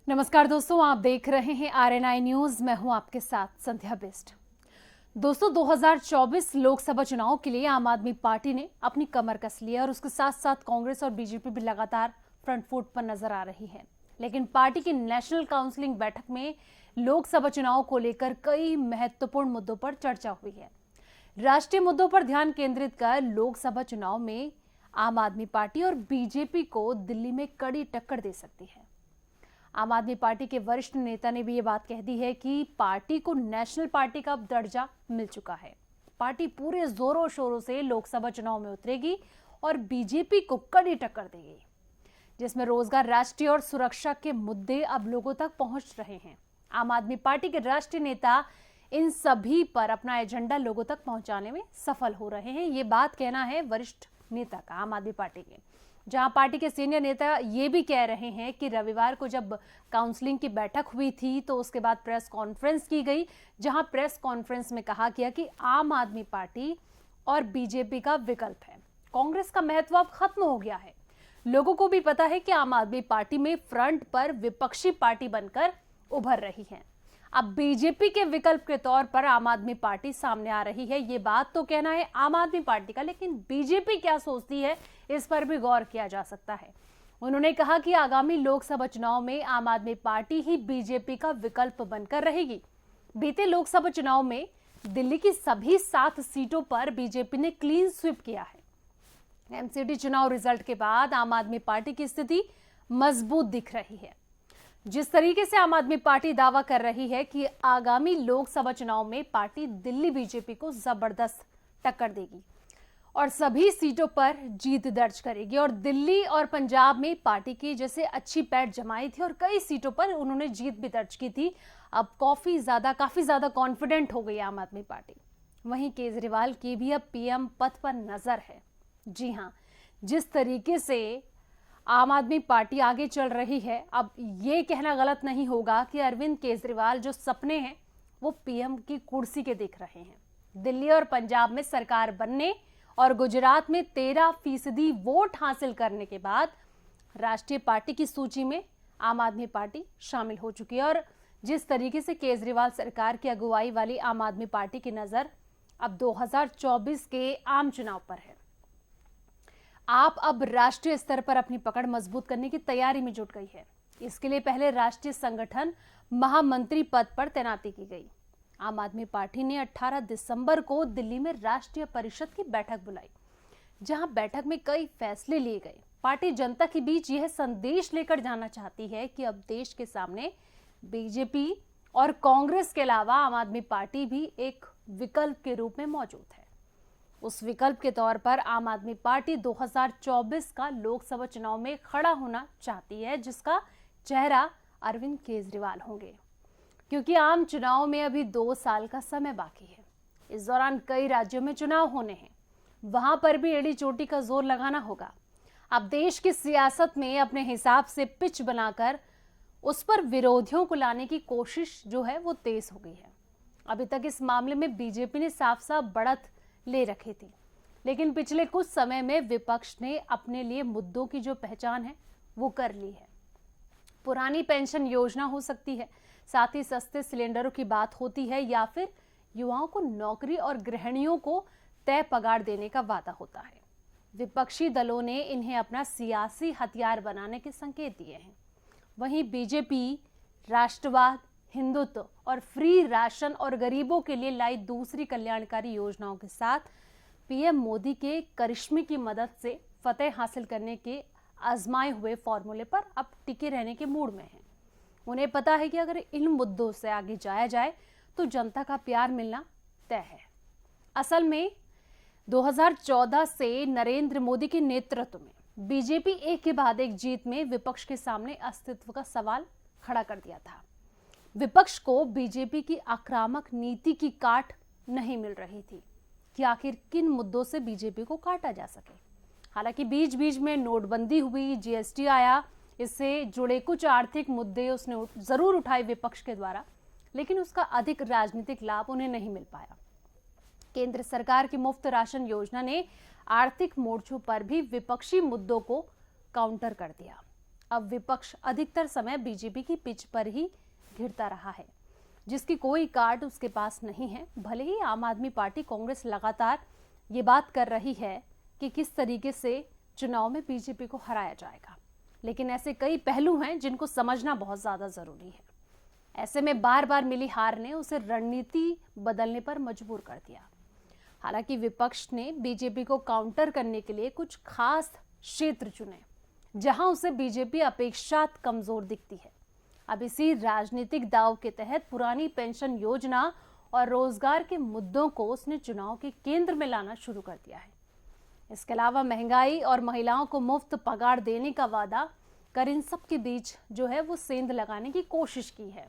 नमस्कार दोस्तों, आप देख रहे हैं आरएनआई न्यूज। मैं हूं आपके साथ संध्या बेस्ट। दोस्तों, 2024 लोकसभा चुनाव के लिए आम आदमी पार्टी ने अपनी कमर कस ली है और उसके साथ साथ कांग्रेस और बीजेपी भी लगातार फ्रंट फुट पर नजर आ रही है। लेकिन पार्टी की नेशनल काउंसिलिंग बैठक में लोकसभा चुनाव को लेकर कई महत्वपूर्ण मुद्दों पर चर्चा हुई है। राष्ट्रीय मुद्दों पर ध्यान केंद्रित कर लोकसभा चुनाव में आम आदमी पार्टी और बीजेपी को दिल्ली में कड़ी टक्कर दे सकती है। आम आदमी पार्टी के वरिष्ठ नेता ने भी ये बात कह दी है कि पार्टी को नेशनल पार्टी का दर्जा मिल चुका है। पार्टी पूरे जोरों शोरों से लोकसभा चुनाव में उतरेगी और बीजेपी को कड़ी टक्कर देगी, जिसमें रोजगार, राष्ट्रीय और सुरक्षा के मुद्दे अब लोगों तक पहुंच रहे हैं। आम आदमी पार्टी के राष्ट्रीय नेता इन सभी पर अपना एजेंडा लोगों तक पहुंचाने में सफल हो रहे हैं। ये बात कहना है वरिष्ठ नेता का, आम आदमी पार्टी के, जहां पार्टी के सीनियर नेता ये भी कह रहे हैं कि रविवार को जब काउंसलिंग की बैठक हुई थी तो उसके बाद प्रेस कॉन्फ्रेंस की गई, जहां प्रेस कॉन्फ्रेंस में कहा गया कि आम आदमी पार्टी और बीजेपी का विकल्प है। कांग्रेस का महत्व अब खत्म हो गया है। लोगों को भी पता है कि आम आदमी पार्टी में फ्रंट पर विपक्षी पार्टी बनकर उभर रही है। अब बीजेपी के विकल्प के तौर पर आम आदमी पार्टी सामने आ रही है। ये बात तो कहना है आम आदमी पार्टी का, लेकिन बीजेपी क्या सोचती है इस पर भी गौर किया जा सकता है। उन्होंने कहा कि आगामी लोकसभा चुनाव में आम आदमी पार्टी ही बीजेपी का विकल्प बनकर रहेगी। बीते लोकसभा चुनाव में दिल्ली की सभी 7 सीटों पर बीजेपी ने क्लीन स्वीप किया है। एमसीडी चुनाव रिजल्ट के बाद आम आदमी पार्टी की स्थिति मजबूत दिख रही है। जिस तरीके से आम आदमी पार्टी दावा कर रही है कि आगामी लोकसभा चुनाव में पार्टी दिल्ली बीजेपी को जबरदस्त टक्कर देगी और सभी सीटों पर जीत दर्ज करेगी, और दिल्ली और पंजाब में पार्टी की जैसे अच्छी पैठ जमाई थी और कई सीटों पर उन्होंने जीत भी दर्ज की थी। अब काफी ज्यादा कॉन्फिडेंट हो गई आम आदमी पार्टी। वहीं केजरीवाल की भी अब पीएम पद पर नजर है। जी हां, जिस तरीके से आम आदमी पार्टी आगे चल रही है, अब ये कहना गलत नहीं होगा कि अरविंद केजरीवाल जो सपने हैं वो पीएम की कुर्सी के दिख रहे हैं। दिल्ली और पंजाब में सरकार बनने और गुजरात में 13% वोट हासिल करने के बाद राष्ट्रीय पार्टी की सूची में आम आदमी पार्टी शामिल हो चुकी है। और जिस तरीके से केजरीवाल सरकार की अगुवाई वाली आम आदमी पार्टी की नजर अब 2024 के आम चुनाव पर है। आप अब राष्ट्रीय स्तर पर अपनी पकड़ मजबूत करने की तैयारी में जुट गई है। इसके लिए पहले राष्ट्रीय संगठन महामंत्री पद पर तैनाती की गई। आम आदमी पार्टी ने 18 दिसंबर को दिल्ली में राष्ट्रीय परिषद की बैठक बुलाई, जहां बैठक में कई फैसले लिए गए। पार्टी जनता के बीच यह संदेश लेकर जाना चाहती है कि अब देश के सामने बीजेपी और कांग्रेस के अलावा आम आदमी पार्टी भी एक विकल्प के रूप में मौजूद है। उस विकल्प के तौर पर आम आदमी पार्टी 2024 का लोकसभा चुनाव में खड़ा होना चाहती है, जिसका चेहरा अरविंद केजरीवाल होंगे, क्योंकि आम चुनाव में अभी 2 साल का समय बाकी है। इस दौरान कई राज्यों में चुनाव होने हैं, वहां पर भी एड़ी चोटी का जोर लगाना होगा। अब देश की सियासत में अपने हिसाब से पिच बनाकर उस पर विरोधियों को लाने की कोशिश जो है वो तेज हो गई है। अभी तक इस मामले में बीजेपी ने साफ साफ बढ़त ले रखी थी, लेकिन पिछले कुछ समय में विपक्ष ने अपने लिए मुद्दों की जो पहचान है वो कर ली है। पुरानी पेंशन योजना हो सकती है, साथ ही सस्ते सिलेंडरों की बात होती है, या फिर युवाओं को नौकरी और गृहिणियों को तय पगार देने का वादा होता है। विपक्षी दलों ने इन्हें अपना सियासी हथियार बनाने के संकेत दिए हैं। वहीं बीजेपी राष्ट्रवाद, हिंदुत्व और फ्री राशन और गरीबों के लिए लाई दूसरी कल्याणकारी योजनाओं के साथ पीएम मोदी के करिश्मे की मदद से फतेह हासिल करने के आजमाए हुए फॉर्मूले पर अब टिके रहने के मूड में हैं। उन्हें पता है कि अगर इन मुद्दों से आगे जाया जाए तो जनता का प्यार मिलना तय है। असल में 2014 से नरेंद्र मोदी के नेतृत्व में बीजेपी एक के बाद एक जीत में विपक्ष के सामने अस्तित्व का सवाल खड़ा कर दिया था। विपक्ष को बीजेपी की आक्रामक नीति की काट नहीं मिल रही थी कि आखिर किन मुद्दों से बीजेपी को काटा जा सके। हालांकि बीच बीच में नोटबंदी हुई, जीएसटी आया, इससे जुड़े कुछ आर्थिक मुद्दे उसने जरूर उठाए विपक्ष के द्वारा, लेकिन उसका अधिक राजनीतिक लाभ उन्हें नहीं मिल पाया। केंद्र सरकार की मुफ्त राशन योजना ने आर्थिक मोर्चों पर भी विपक्षी मुद्दों को काउंटर कर दिया। अब विपक्ष अधिकतर समय बीजेपी की पिच पर ही घिरता रहा है, जिसकी कोई कार्ड उसके पास नहीं है। भले ही आम आदमी पार्टी कांग्रेस लगातार ये बात कर रही है कि किस तरीके से चुनाव में बीजेपी को हराया जाएगा, लेकिन ऐसे कई पहलू हैं जिनको समझना बहुत ज्यादा जरूरी है। ऐसे में बार बार मिली हार ने उसे रणनीति बदलने पर मजबूर कर दिया। हालांकि विपक्ष ने बीजेपी को काउंटर करने के लिए कुछ खास क्षेत्र चुने जहां उसे बीजेपी अपेक्षात कमजोर दिखती है। अब इसी राजनीतिक दांव के तहत पुरानी पेंशन योजना और रोजगार के मुद्दों को उसने चुनाव के केंद्र में लाना शुरू कर दिया है। इसके अलावा महंगाई और महिलाओं को मुफ्त पगार देने का वादा कर इन सब के बीच जो है वो सेंध लगाने की कोशिश की है।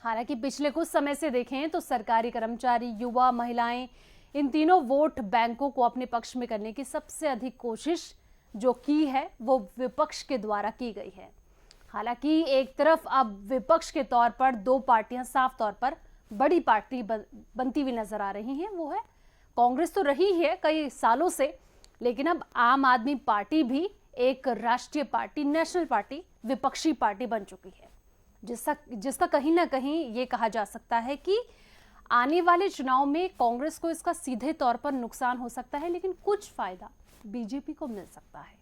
हालांकि पिछले कुछ समय से देखें तो सरकारी कर्मचारी, युवा, महिलाएं, इन तीनों वोट बैंकों को अपने पक्ष में करने की सबसे अधिक कोशिश जो की है वो विपक्ष के द्वारा की गई है। हालांकि एक तरफ अब विपक्ष के तौर पर दो पार्टियां साफ तौर पर बड़ी पार्टी बनती हुई नजर आ रही हैं, वो है कांग्रेस तो रही है कई सालों से, लेकिन अब आम आदमी पार्टी भी एक राष्ट्रीय पार्टी, नेशनल पार्टी, विपक्षी पार्टी बन चुकी है, जिसका कहीं ना कहीं ये कहा जा सकता है कि आने वाले चुनाव में कांग्रेस को इसका सीधे तौर पर नुकसान हो सकता है, लेकिन कुछ फायदा बीजेपी को मिल सकता है।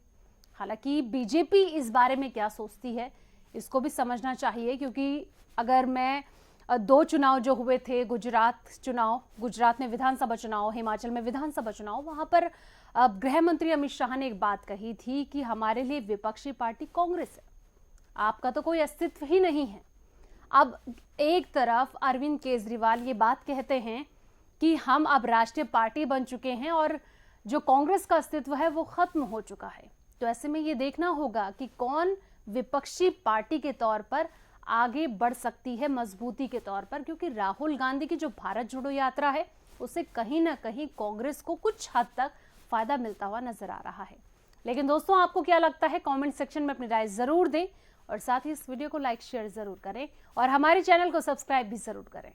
हालांकि बीजेपी इस बारे में क्या सोचती है इसको भी समझना चाहिए, क्योंकि अगर मैं दो चुनाव जो हुए थे, गुजरात में विधानसभा चुनाव, हिमाचल में विधानसभा चुनाव, वहां पर गृह मंत्री अमित शाह ने एक बात कही थी कि हमारे लिए विपक्षी पार्टी कांग्रेस है, आपका तो कोई अस्तित्व ही नहीं है। अब एक तरफ अरविंद केजरीवाल ये बात कहते हैं कि हम अब राष्ट्रीय पार्टी बन चुके हैं और जो कांग्रेस का अस्तित्व है वो खत्म हो चुका है। तो ऐसे में ये देखना होगा कि कौन विपक्षी पार्टी के तौर पर आगे बढ़ सकती है मजबूती के तौर पर, क्योंकि राहुल गांधी की जो भारत जोड़ो यात्रा है उससे कहीं ना कहीं कांग्रेस को कुछ हद तक फायदा मिलता हुआ नजर आ रहा है। लेकिन दोस्तों, आपको क्या लगता है कमेंट सेक्शन में अपनी राय जरूर दें और साथ ही इस वीडियो को लाइक शेयर जरूर करें और हमारे चैनल को सब्सक्राइब भी जरूर करें।